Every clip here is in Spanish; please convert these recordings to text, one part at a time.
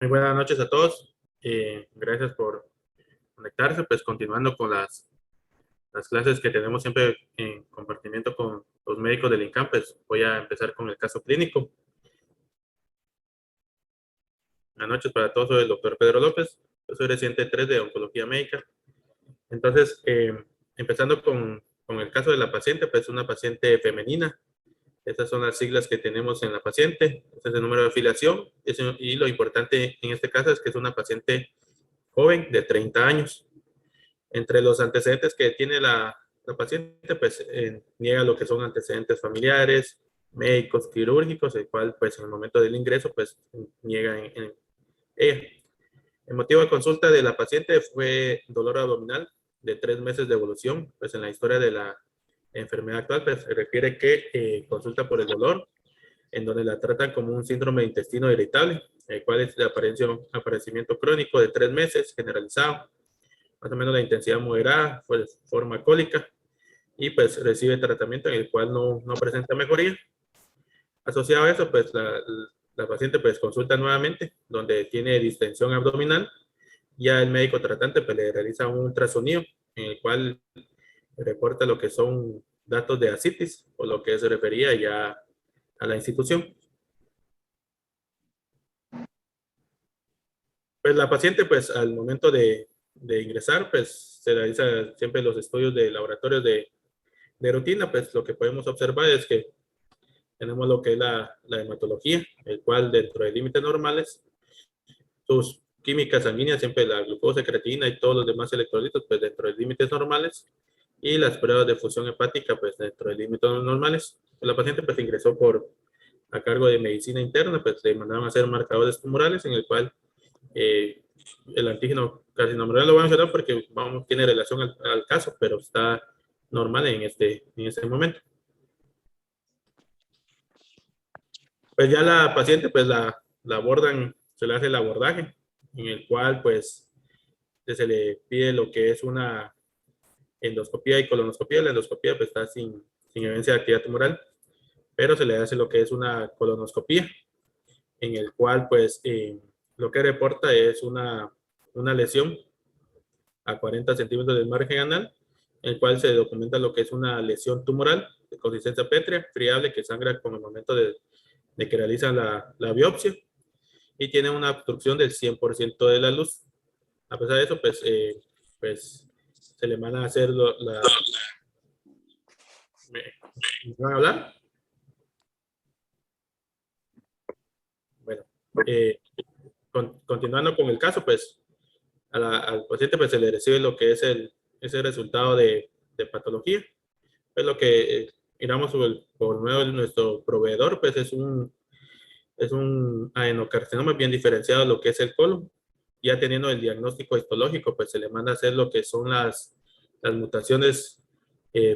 Muy buenas noches a todos. Gracias por conectarse. Pues continuando con las clases que tenemos siempre en compartimiento con los médicos del INCAM, pues voy a empezar con el caso clínico. Buenas noches para todos. Soy el doctor Pedro López. Yo soy residente 3 de Oncología Médica. Entonces, empezando con el caso de la paciente, pues una paciente femenina. Estas son las siglas que tenemos en la paciente. Este es el número de afiliación. Y lo importante en este caso es que es una paciente joven de 30 años. Entre los antecedentes que tiene la paciente, pues niega lo que son antecedentes familiares, médicos, quirúrgicos, el cual pues en el momento del ingreso pues niega en ella. El motivo de consulta de la paciente fue dolor abdominal de 3 meses de evolución. Pues en la historia de la enfermedad actual pues se refiere que consulta por el dolor, en donde la tratan como un síndrome de intestino irritable, el cual es de aparecimiento crónico de 3 meses generalizado, más o menos la intensidad moderada, pues forma cólica, y pues recibe tratamiento en el cual no presenta mejoría. Asociado a eso, pues la paciente pues consulta nuevamente, donde tiene distensión abdominal. Ya el médico tratante pues le realiza un ultrasonido, en el cual reporta lo que son datos de ascitis, o lo que se refería ya a la institución. Pues la paciente, pues al momento de ingresar, pues se realiza siempre los estudios de laboratorios de rutina. Pues lo que podemos observar es que tenemos lo que es la hematología, el cual dentro de límites normales, sus químicas sanguíneas, siempre la glucosa, creatinina y todos los demás electrolitos, pues dentro de límites normales, y las pruebas de función hepática, pues dentro de límites normales. La paciente pues ingresó a cargo de medicina interna, pues le mandaron a hacer marcadores tumorales, en el cual el antígeno carcinoma lo vamos a mencionar porque tiene relación al caso, pero está normal en este momento. Pues ya la paciente, pues la abordan, se le hace el abordaje, en el cual pues se le pide lo que es una endoscopía y colonoscopía. La endoscopía pues está sin evidencia de actividad tumoral, pero se le hace lo que es una colonoscopía, en el cual pues lo que reporta es una lesión a 40 centímetros del margen anal, en el cual se documenta lo que es una lesión tumoral de consistencia pétrea, friable, que sangra con el momento de que realizan la biopsia, y tiene una obstrucción del 100% de la luz. A pesar de eso, pues se le van a hacer ¿Me van a hablar? Bueno, eh, continuando con el caso, pues al paciente pues se le recibe lo que es ese resultado de patología. Pues lo que miramos por medio de nuestro proveedor, pues es un adenocarcinoma bien diferenciado de lo que es el colon. Ya teniendo el diagnóstico histológico, pues se le manda a hacer lo que son las mutaciones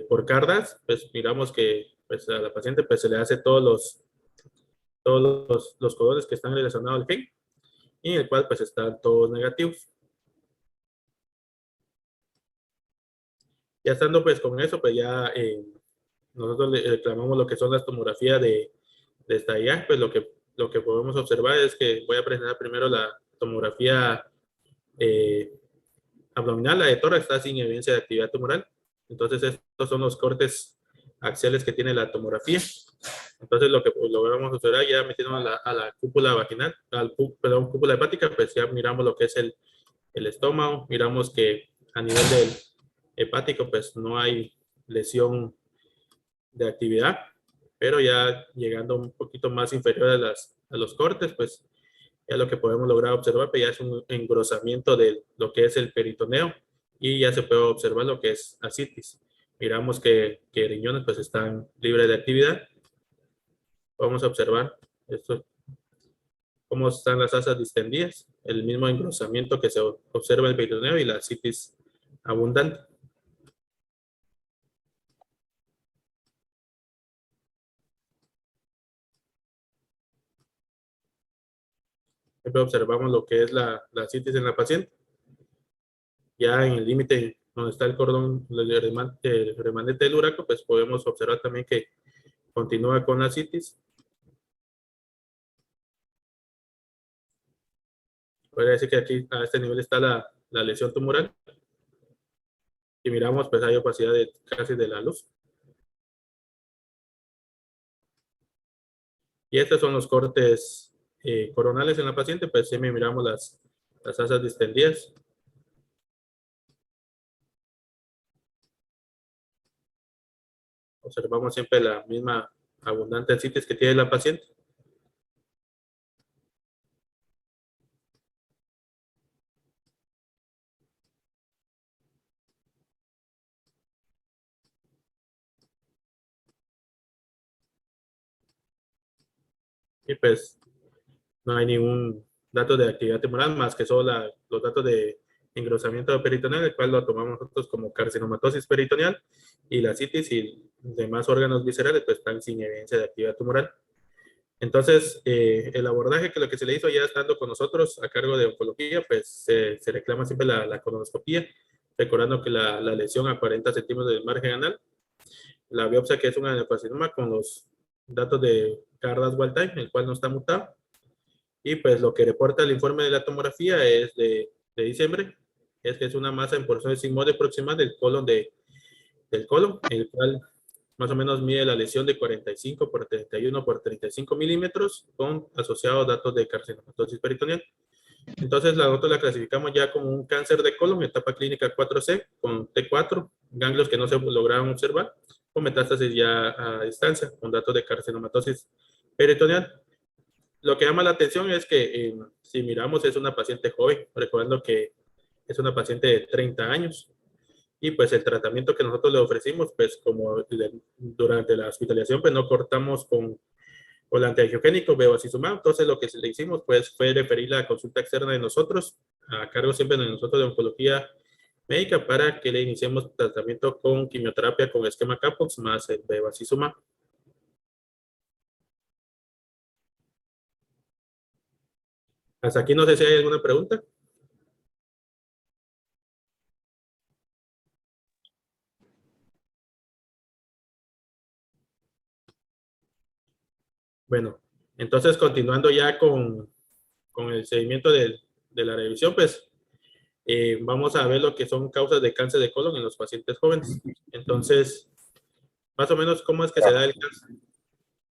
por cardas. Pues miramos que pues, a la paciente pues se le hace todos los codones que están relacionados al gen, y en el cual pues están todos negativos. Ya estando pues con eso, pues ya nosotros le reclamamos lo que son las tomografías de estadía. Pues lo que podemos observar es que voy a presentar primero la tomografía eh, abdominal. La de tórax está sin evidencia de actividad tumoral. Entonces estos son los cortes axiales que tiene la tomografía. Entonces lo que lo vamos a observar ya metiendo a la cúpula vaginal, perdón, cúpula hepática, pues ya miramos lo que es el estómago. Miramos que a nivel del hepático pues no hay lesión de actividad, pero ya llegando un poquito más inferior a los cortes, pues ya lo que podemos lograr observar pues ya es un engrosamiento de lo que es el peritoneo, y ya se puede observar lo que es ascitis. Miramos que riñones pues están libres de actividad. Vamos a observar esto, cómo están las asas distendidas, el mismo engrosamiento que se observa en el peritoneo y la ascitis abundante. Siempre observamos lo que es la ascitis en la paciente. Ya en el límite donde está el cordón, el remanente del uraco, pues podemos observar también que continúa con la ascitis. podría decir que aquí a este nivel está la lesión tumoral. Y miramos, pues hay opacidad casi de la luz. Y estos son los cortes coronales en la paciente, pues sí miramos las asas distendidas. Observamos siempre la misma abundante citis que tiene la paciente. Y pues no hay ningún dato de actividad tumoral más que solo los datos de engrosamiento peritoneal, el cual lo tomamos nosotros como carcinomatosis peritoneal, y la citis y demás órganos viscerales pues están sin evidencia de actividad tumoral. Entonces, el abordaje que lo que se le hizo ya estando con nosotros a cargo de oncología, pues se reclama siempre la colonoscopía, recordando que la lesión a 40 centímetros del margen anal, la biopsia que es un adenocarcinoma con los datos de Cardas wild type, el cual no está mutado, y pues lo que reporta el informe de la tomografía es de diciembre, es que es una masa en porciones sigmoide próxima del colon del colon, el cual más o menos mide la lesión de 45 por 31 por 35 milímetros con asociados datos de carcinomatosis peritoneal. Entonces nosotros la clasificamos ya como un cáncer de colon, etapa clínica 4C, con T4, ganglios que no se lograron observar, con metástasis ya a distancia, con datos de carcinomatosis peritoneal. Lo que llama la atención es que si miramos es una paciente joven, recordando que es una paciente de 30 años, y pues el tratamiento que nosotros le ofrecimos, pues como durante la hospitalización, pues no cortamos con el antiangiogénico bevacizumab. Entonces lo que le hicimos pues fue referirla a consulta externa de nosotros, a cargo siempre de nosotros de oncología médica, para que le iniciemos tratamiento con quimioterapia con esquema Capox más el bevacizumab. Hasta aquí no sé si hay alguna pregunta. Bueno, entonces continuando ya con el seguimiento de la revisión, pues vamos a ver lo que son causas de cáncer de colon en los pacientes jóvenes. Entonces, más o menos, ¿cómo es que se da el cáncer?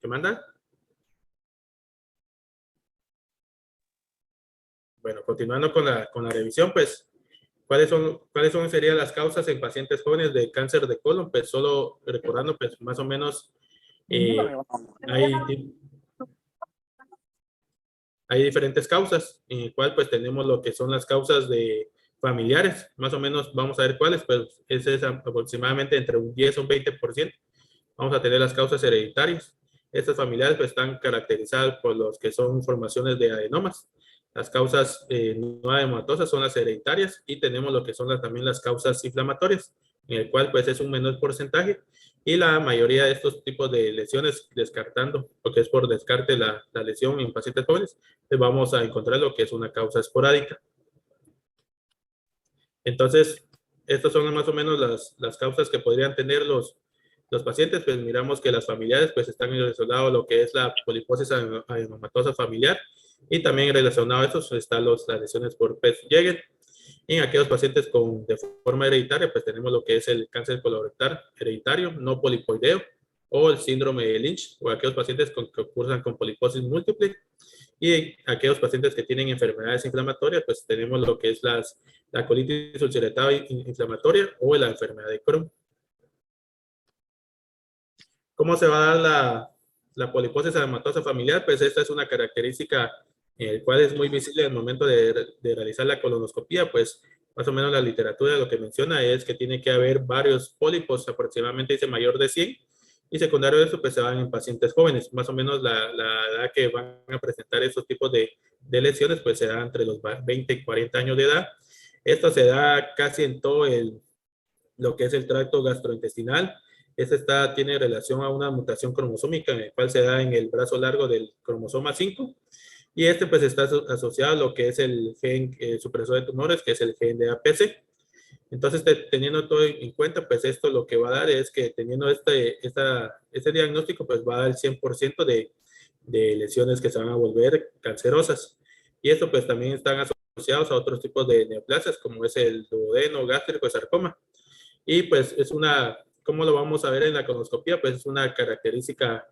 ¿Qué manda? Bueno, continuando con la revisión, pues, ¿cuáles serían las causas en pacientes jóvenes de cáncer de colon? Pues solo recordando, pues, más o menos, eh, hay, hay diferentes causas, en el cual, pues, tenemos lo que son las causas de familiares, más o menos, vamos a ver cuáles, pues, ese es aproximadamente entre un 10 a un 20%. Vamos a tener las causas hereditarias. Estas familiares pues, están caracterizadas por los que son formaciones de adenomas. Las causas no adenomatosas son las hereditarias, y tenemos lo que son también las causas inflamatorias, en el cual pues es un menor porcentaje, y la mayoría de estos tipos de lesiones, descartando, porque es por descarte la lesión en pacientes jóvenes, pues vamos a encontrar lo que es una causa esporádica. Entonces, estas son más o menos las causas que podrían tener los pacientes. Pues miramos que las familiares pues están relacionados a lo que es la poliposis adenomatosa familiar, y también relacionado a eso están las lesiones por Pez-Jeger. En aquellos pacientes de forma hereditaria pues tenemos lo que es el cáncer colorectal hereditario no polipoideo, o el síndrome de Lynch, o aquellos pacientes que cursan con poliposis múltiple. Y aquellos pacientes que tienen enfermedades inflamatorias, pues tenemos lo que es la colitis ulcerativa inflamatoria o la enfermedad de Crohn. ¿Cómo se va a dar la poliposis adenomatosa familiar? Pues esta es una característica en el cual es muy visible al momento de realizar la colonoscopía. Pues más o menos la literatura lo que menciona es que tiene que haber varios pólipos, aproximadamente dice mayor de 100, y secundario de eso pues se van en pacientes jóvenes. Más o menos la edad que van a presentar esos tipos de lesiones pues se da entre los 20 y 40 años de edad. Esto se da casi en todo lo que es el tracto gastrointestinal. Tiene relación a una mutación cromosómica en el cual se da en el brazo largo del cromosoma 5, y pues está asociado a lo que es el gen supresor de tumores, que es el gen de APC. Entonces, teniendo todo en cuenta, pues esto lo que va a dar es que teniendo este diagnóstico, pues va a dar el 100% de lesiones que se van a volver cancerosas. Y esto pues también están asociados a otros tipos de neoplasias, como es el duodeno, gástrico, sarcoma. Y pues es una, ¿cómo lo vamos a ver en la colonoscopia? Pues es una característica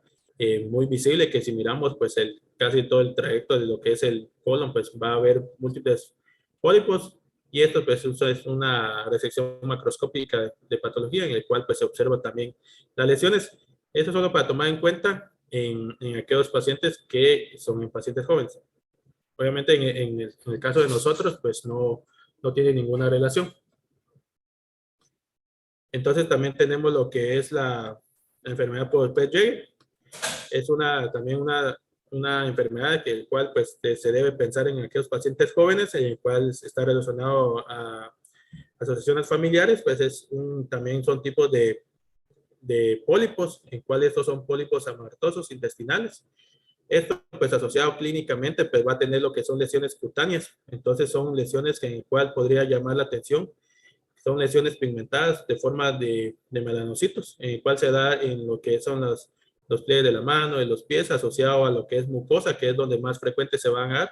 muy visible que si miramos pues casi todo el trayecto de lo que es el colon, pues va a haber múltiples pólipos y esto pues es una resección macroscópica de patología en el cual pues se observa también las lesiones. Eso solo para tomar en cuenta en aquellos pacientes que son en pacientes jóvenes. Obviamente en el caso de nosotros pues no tiene ninguna relación. Entonces también tenemos lo que es la enfermedad por PET-Jeger. Es también una enfermedad que el cual pues se debe pensar en aquellos pacientes jóvenes, en el cual está relacionado a asociaciones familiares, pues también son tipos de pólipos, en cual estos son pólipos amartosos intestinales. Esto pues asociado clínicamente pues va a tener lo que son lesiones cutáneas, entonces son lesiones en el cual podría llamar la atención. Son lesiones pigmentadas de forma de melanocitos, en el cual se da en lo que son los pliegues de la mano, de los pies, asociado a lo que es mucosa, que es donde más frecuente se van a dar,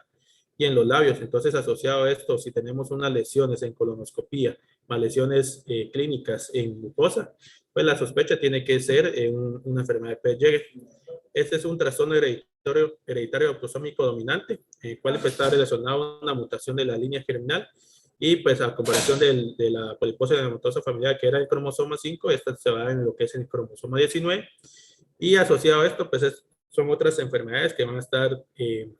y en los labios. Entonces, asociado a esto, si tenemos unas lesiones en colonoscopía, más lesiones clínicas en mucosa, pues la sospecha tiene que ser una enfermedad de PET-Jeger. Este es un trastorno hereditario autosómico dominante, el cual está relacionado a una mutación de la línea germinal. Y pues a comparación de la poliposis nematosa familiar, que era el cromosoma 5, esta se va en lo que es el cromosoma 19. Y asociado a esto, pues son otras enfermedades que van a estar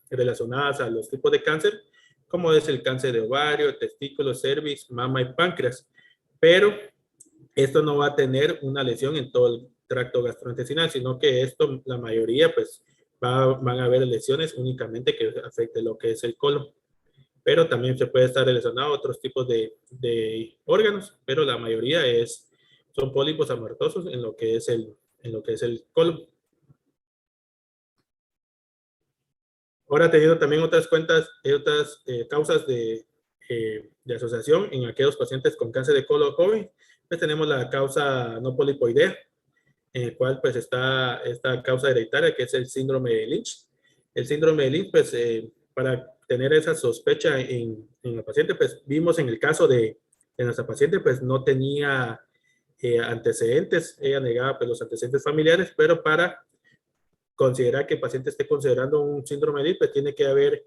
relacionadas a los tipos de cáncer, como es el cáncer de ovario, testículos, cervix, mama y páncreas. Pero esto no va a tener una lesión en todo el tracto gastrointestinal, sino que esto, la mayoría, pues van a haber lesiones únicamente que afecten lo que es el colon. Pero también se puede estar relacionado a otros tipos de órganos, pero la mayoría son pólipos amartosos en lo que es el colon. Ahora, teniendo también otras causas de asociación en aquellos pacientes con cáncer de colon joven, pues tenemos la causa no polipoidea, en el cual pues está esta causa hereditaria que es el síndrome de Lynch. El síndrome de Lynch, pues para tener esa sospecha en la paciente, pues vimos en el caso de nuestra paciente, pues no tenía antecedentes, ella negaba pues los antecedentes familiares, pero para considerar que el paciente esté considerando un síndrome de Lynch, pues tiene que haber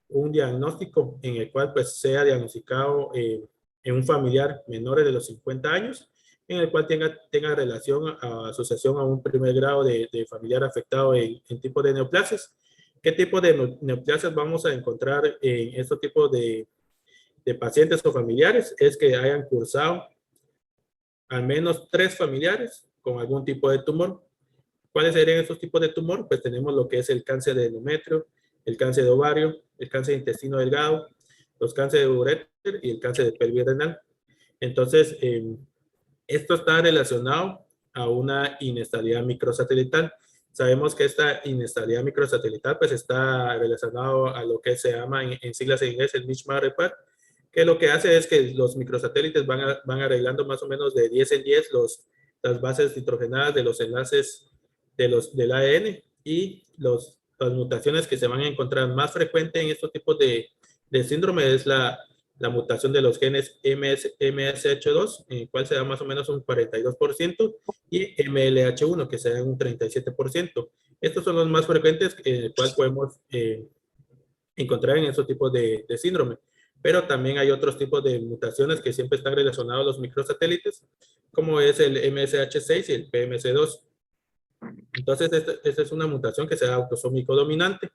un diagnóstico en el cual pues sea diagnosticado en un familiar menor de los 50 años, en el cual tenga relación a asociación a un primer grado de familiar afectado en tipo de neoplasias. ¿Qué tipo de neoplasias vamos a encontrar en estos tipos de pacientes o familiares? Es que hayan cursado al menos 3 familiares con algún tipo de tumor. ¿Cuáles serían estos tipos de tumor? Pues tenemos lo que es el cáncer de endometrio, el cáncer de ovario, el cáncer de intestino delgado, los cánceres de uréter y el cáncer de pelvis renal. Entonces, esto está relacionado a una inestabilidad microsatelital. Sabemos que esta inestabilidad microsatelital pues está relacionado a lo que se llama en siglas en inglés el mismatch repair, que lo que hace es que los microsatélites van arreglando más o menos de 10 en 10 las bases nitrogenadas de los enlaces del ADN y las mutaciones que se van a encontrar más frecuente en estos tipos de síndrome es la mutación de los genes MSH2, en el cual se da más o menos un 42%, y MLH1, que se da un 37%. Estos son los más frecuentes en el cual podemos encontrar en estos tipos de síndrome. Pero también hay otros tipos de mutaciones que siempre están relacionados a los microsatélites, como es el MSH6 y el PMC2. Entonces, esta es una mutación que se da autosómico dominante.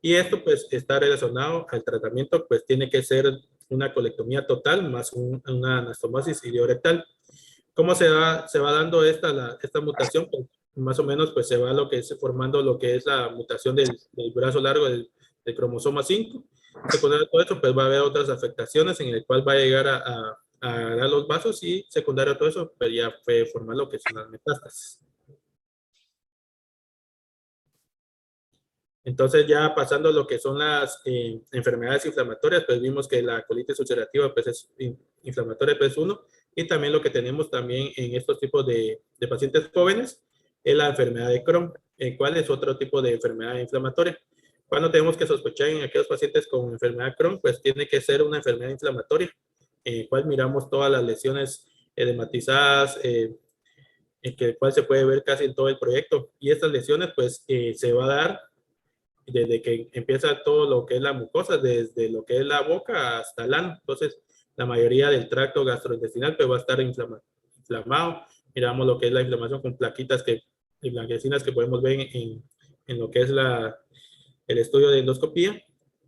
Y esto pues está relacionado al tratamiento, pues tiene que ser una colectomía total más una anastomosis iliorectal. ¿Cómo se va dando esta mutación? Pues, más o menos pues se va formando lo que es la mutación del brazo largo del cromosoma 5. Secundario a todo esto pues va a haber otras afectaciones en el cual va a llegar a dar los vasos y secundario a todo eso pues ya fue formar lo que son las metástasis. Entonces, ya pasando a lo que son las enfermedades inflamatorias, pues vimos que la colitis ulcerativa pues es inflamatoria pues 1, y también lo que tenemos también en estos tipos de pacientes jóvenes es la enfermedad de Crohn, el cual es otro tipo de enfermedad inflamatoria. Cuando tenemos que sospechar en aquellos pacientes con enfermedad Crohn, pues tiene que ser una enfermedad inflamatoria, en el cual miramos todas las lesiones edematizadas, en el cual se puede ver casi en todo el proyecto. Y estas lesiones, pues, se va a dar desde que empieza todo lo que es la mucosa, desde lo que es la boca hasta el ano. Entonces, la mayoría del tracto gastrointestinal pues, va a estar inflamado. Miramos lo que es la inflamación con plaquitas y blanquecinas que podemos ver en lo que es el estudio de endoscopía.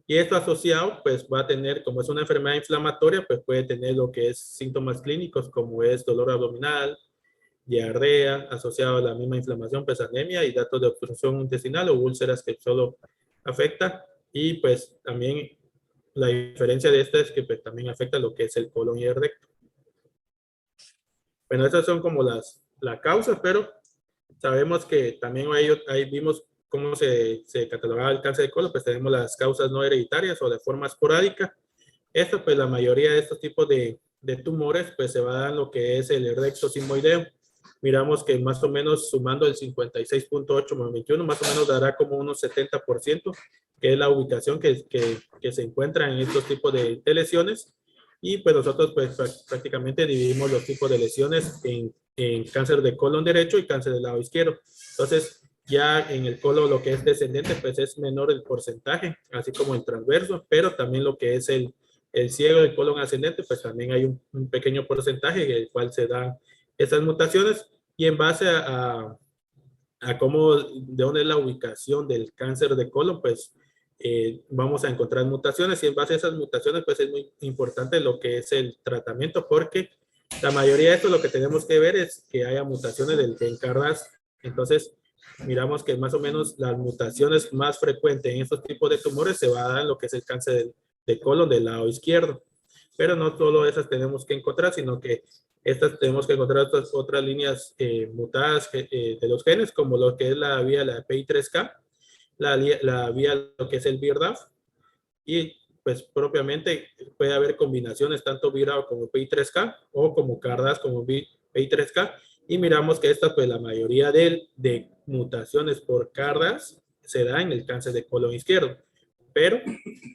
Y esto asociado, pues va a tener, como es una enfermedad inflamatoria, pues puede tener lo que es síntomas clínicos, como es dolor abdominal, diarrea, asociado a la misma inflamación, pues anemia y datos de obstrucción intestinal o úlceras que solo afecta. Y pues también la diferencia de esta es que pues, también afecta lo que es el colon y el recto. Bueno, esas son como la causa, pero sabemos que también ahí vimos cómo se catalogaba el cáncer de colon, pues tenemos las causas no hereditarias o de forma esporádica. Esto, pues la mayoría de estos tipos de tumores, pues se va a dar en lo que es el recto sigmoideo. Miramos que más o menos sumando el 56.8 más 21, más o menos dará como unos 70%, que es la ubicación que se encuentra en estos tipos de lesiones. Y pues nosotros pues prácticamente dividimos los tipos de lesiones en cáncer de colon derecho y cáncer del lado izquierdo. Entonces, ya en el colon lo que es descendente, pues es menor el porcentaje, así como el transverso, pero también lo que es el ciego del colon ascendente, pues también hay un pequeño porcentaje en el cual se dan estas mutaciones y en base a cómo, de dónde es la ubicación del cáncer de colon, pues vamos a encontrar mutaciones y en base a esas mutaciones, pues es muy importante lo que es el tratamiento porque la mayoría de esto lo que tenemos que ver es que haya mutaciones del gen KRAS. Entonces, miramos que más o menos las mutaciones más frecuentes en estos tipos de tumores se va a dar en lo que es el cáncer de colon del lado izquierdo. Pero no solo esas tenemos que encontrar, sino que estas tenemos que encontrar otras líneas mutadas de los genes, como lo que es la vía la PI3K, la vía lo que es el BRAF, y pues propiamente puede haber combinaciones tanto BRAF como PI3K o como CARDAS como PI3K, y miramos que esta pues la mayoría de mutaciones por CARDAS se da en el cáncer de colon izquierdo. Pero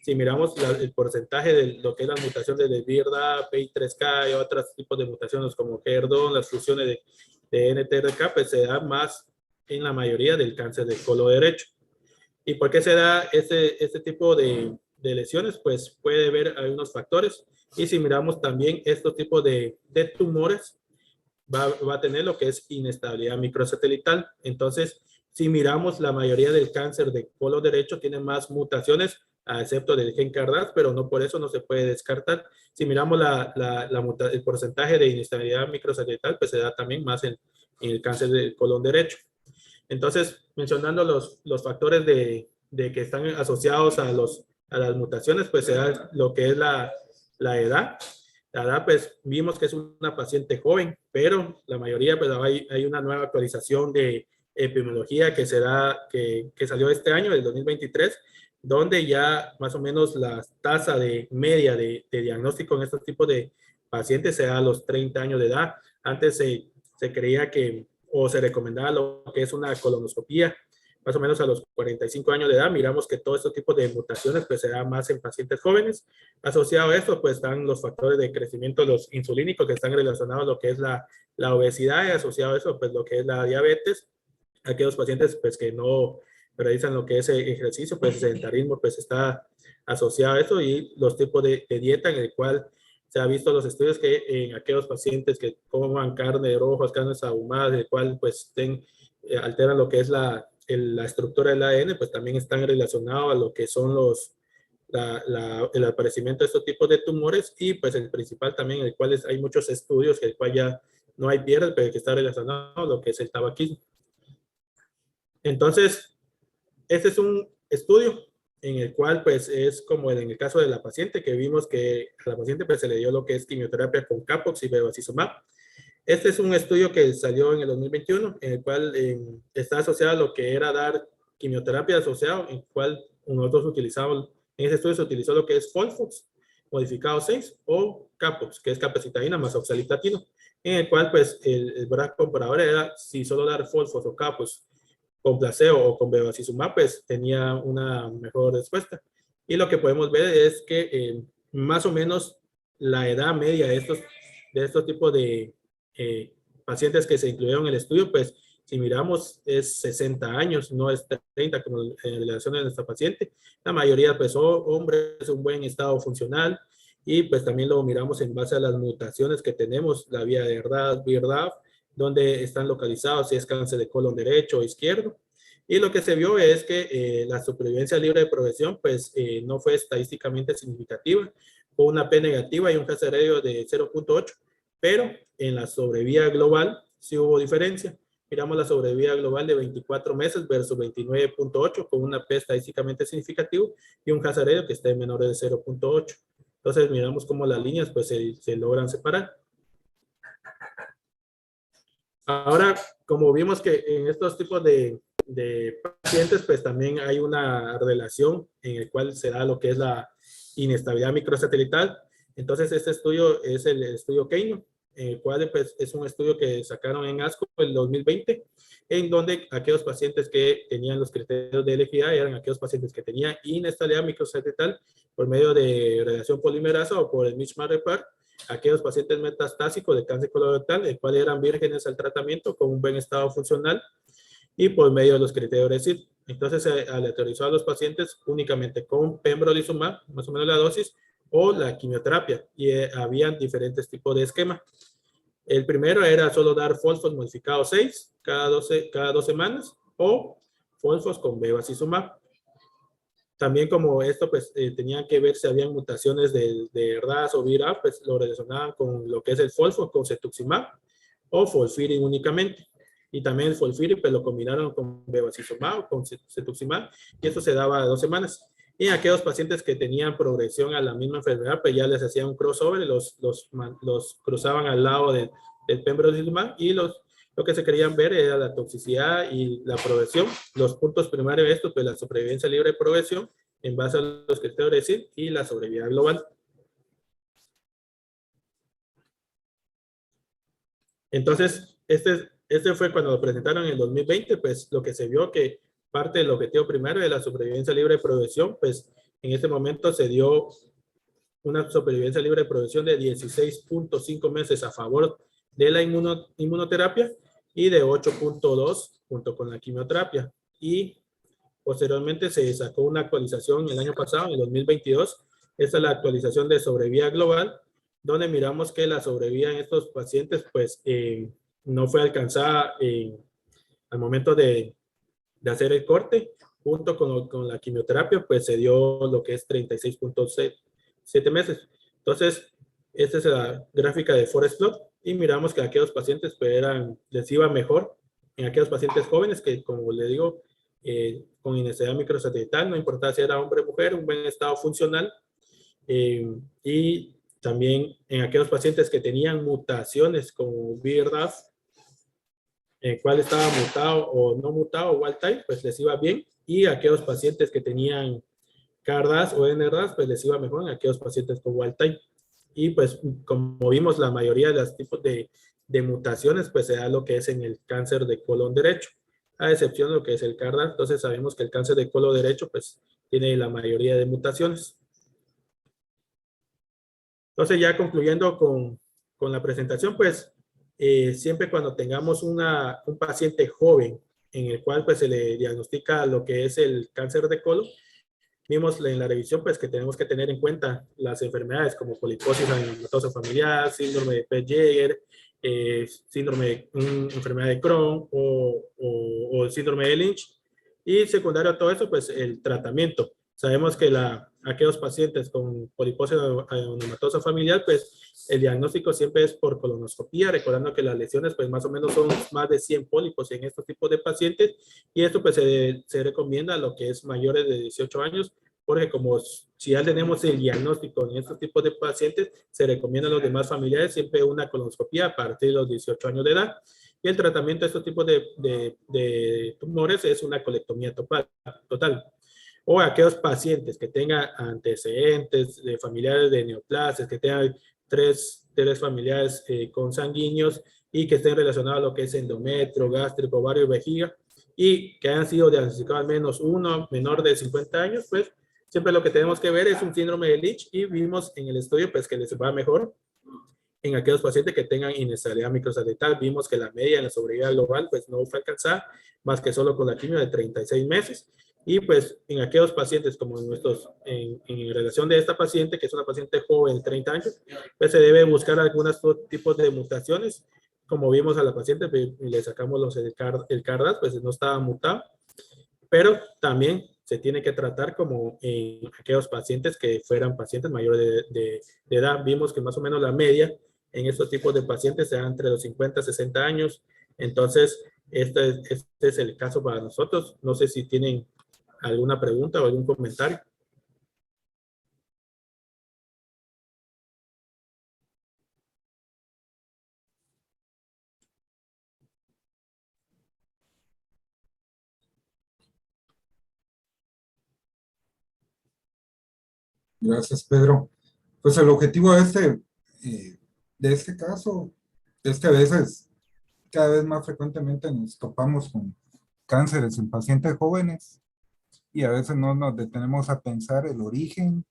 si miramos el porcentaje de lo que es la mutación de BRDA, PI3K y otros tipos de mutaciones como HER2, las fusiones de NTRK, pues se da más en la mayoría del cáncer del colon derecho. ¿Y por qué se da este tipo de lesiones? Pues puede haber algunos factores. Y si miramos también estos tipos de tumores, va a tener lo que es inestabilidad microsatelital. Entonces, si miramos la mayoría del cáncer de colon derecho tiene más mutaciones, excepto del gen KRAS, pero no por eso no se puede descartar. Si miramos el porcentaje de inestabilidad microsatelital, pues se da también más en el cáncer del colon derecho. Entonces, mencionando los factores de que están asociados a las mutaciones, pues se da lo que es la edad. La edad, pues vimos que es una paciente joven, pero la mayoría, pues hay una nueva actualización de epidemiología que salió este año, el 2023, donde ya más o menos la tasa de media de diagnóstico en estos tipos de pacientes se da a los 30 años de edad. Antes se creía que, o se recomendaba lo que es una colonoscopía, más o menos a los 45 años de edad. Miramos que todo este tipo de mutaciones pues se da más en pacientes jóvenes. Asociado a esto pues están los factores de crecimiento los insulínicos que están relacionados a lo que es la obesidad y asociado a eso pues lo que es la diabetes. Aquellos pacientes pues que no realizan lo que es ejercicio, pues el sedentarismo pues está asociado a eso y los tipos de dieta en el cual se ha visto los estudios que en aquellos pacientes que coman carne de rojos, carnes ahumadas, el cual pues alteran lo que es la estructura del ADN, pues también están relacionados a lo que son el aparecimiento de estos tipos de tumores y pues el principal también, el cual hay muchos estudios, el cual ya no hay pierde, pero que está relacionado a lo que es el tabaquismo. Entonces, este es un estudio en el cual pues es como en el caso de la paciente que vimos que a la paciente pues se le dio lo que es quimioterapia con Capox y bevacizumab. Este es un estudio que salió en el 2021 en el cual está asociado a lo que era dar quimioterapia asociado, en el cual nosotros utilizamos, en ese estudio se utilizó lo que es Folfox modificado 6 o Capox, que es capecitabina más oxalitatino, en el cual pues el brazo comparador era si solo dar Folfox o Capox con placebo o con bevacizumab, pues tenía una mejor respuesta. Y lo que podemos ver es que más o menos la edad media de estos tipos de pacientes que se incluyeron en el estudio, pues si miramos es 60 años, no es 30 como en relación a nuestra paciente. La mayoría pues hombres, un buen estado funcional, y pues también lo miramos en base a las mutaciones que tenemos, la vía de BRAF, donde están localizados, si es cáncer de colon derecho o izquierdo. Y lo que se vio es que la supervivencia libre de progresión pues no fue estadísticamente significativa, con una P negativa y un hazard ratio de 0.8, pero en la sobrevida global sí hubo diferencia. Miramos la sobrevida global de 24 meses versus 29.8, con una P estadísticamente significativo y un hazard ratio que esté menor de 0.8. Entonces miramos cómo las líneas pues se logran separar. Ahora, como vimos que en estos tipos de pacientes, pues también hay una relación en el cual se da lo que es la inestabilidad microsatelital. Entonces, este estudio es el estudio Keino, el cual pues, es un estudio que sacaron en ASCO en 2020, en donde aquellos pacientes que tenían los criterios de elegibilidad eran aquellos pacientes que tenían inestabilidad microsatelital por medio de radiación polimerasa o por el mismatch repair, aquellos pacientes metastásicos de cáncer colorectal, el cual eran vírgenes al tratamiento con un buen estado funcional y por medio de los criterios de CID. Entonces se aleatorizó a los pacientes únicamente con pembrolizumab, más o menos la dosis, o la quimioterapia, y habían diferentes tipos de esquema. El primero era solo dar Folfos modificado 6 cada 2 semanas, o Folfos con bevacizumab. También como esto, pues tenían que ver si habían mutaciones de RAS o BRAF, pues lo relacionaban con lo que es el Folfo, con cetuximab, o Folfirin únicamente. Y también el Folfirin, pues lo combinaron con bevacizumab o con cetuximab, y esto se daba a 2 semanas. Y aquellos pacientes que tenían progresión a la misma enfermedad, pues ya les hacían un crossover, y los cruzaban al lado del pembrolizumab, y lo que se querían ver era la toxicidad y la progresión. Los puntos primarios de esto, pues la supervivencia libre de progresión en base a los criterios de CID y la sobrevida global. Entonces, este fue cuando lo presentaron en el 2020, pues lo que se vio que parte del objetivo primero de la supervivencia libre de progresión, pues en este momento se dio una supervivencia libre de progresión de 16.5 meses a favor de la inmunoterapia y de 8.2 junto con la quimioterapia. Y posteriormente se sacó una actualización el año pasado, en el 2022. Esta es la actualización de sobrevida global, donde miramos que la sobrevida en estos pacientes pues no fue alcanzada al momento de hacer el corte. Junto con la quimioterapia pues se dio lo que es 36.7 meses. Entonces, esta es la gráfica de Forest Plot, y miramos que aquellos pacientes pues, les iba mejor en aquellos pacientes jóvenes que, como le digo, con inestabilidad microsatelital, no importaba si era hombre o mujer, un buen estado funcional, y también en aquellos pacientes que tenían mutaciones como BRAF, en cuál estaba mutado o no mutado, wild type, pues les iba bien, y aquellos pacientes que tenían KRAS o NRAS, pues les iba mejor en aquellos pacientes con wild type. Y pues como vimos, la mayoría de los tipos de mutaciones, pues se da lo que es en el cáncer de colon derecho, a excepción de lo que es el KRAS. Entonces sabemos que el cáncer de colon derecho, pues tiene la mayoría de mutaciones. Entonces ya concluyendo con la presentación, pues siempre cuando tengamos un paciente joven en el cual pues se le diagnostica lo que es el cáncer de colon, vimos en la revisión pues que tenemos que tener en cuenta las enfermedades como poliposis anematosa familiar, síndrome de Pett-Jäger, síndrome de enfermedad de Crohn o síndrome de Lynch, y secundario a todo eso pues el tratamiento. Sabemos que aquellos pacientes con poliposis anematosa familiar, pues el diagnóstico siempre es por colonoscopía, recordando que las lesiones pues más o menos son más de 100 pólipos en estos tipos de pacientes, y esto pues se recomienda a lo que es mayores de 18 años, porque como si ya tenemos el diagnóstico en estos tipos de pacientes, se recomienda a los demás familiares siempre una colonoscopía a partir de los 18 años de edad. Y el tratamiento de estos tipos de tumores es una colectomía total. O aquellos pacientes que tengan antecedentes de familiares de neoplasias, que tengan tres familiares consanguíneos y que estén relacionados a lo que es endometrio, gástrico, ovario y vejiga, y que hayan sido diagnosticados al menos uno menor de 50 años, pues siempre lo que tenemos que ver es un síndrome de Leach y vimos en el estudio pues que les va mejor en aquellos pacientes que tengan inestabilidad microsatelital. Vimos que la media en la sobrevida global pues no fue alcanzada más que solo con la quimio de 36 meses. Y pues en aquellos pacientes como en nuestros, en relación de esta paciente, que es una paciente joven de 30 años, pues se debe buscar algunos tipos de mutaciones. Como vimos a la paciente, le sacamos el CARDAS, pues no estaba mutado, pero también se tiene que tratar como en aquellos pacientes que fueran pacientes mayores de edad. Vimos que más o menos la media en estos tipos de pacientes sea entre los 50 y 60 años. Entonces, este es el caso para nosotros. No sé si tienen alguna pregunta o algún comentario. Gracias, Pedro. Pues el objetivo de este caso es que a veces, cada vez más frecuentemente nos topamos con cánceres en pacientes jóvenes y a veces no nos detenemos a pensar el origen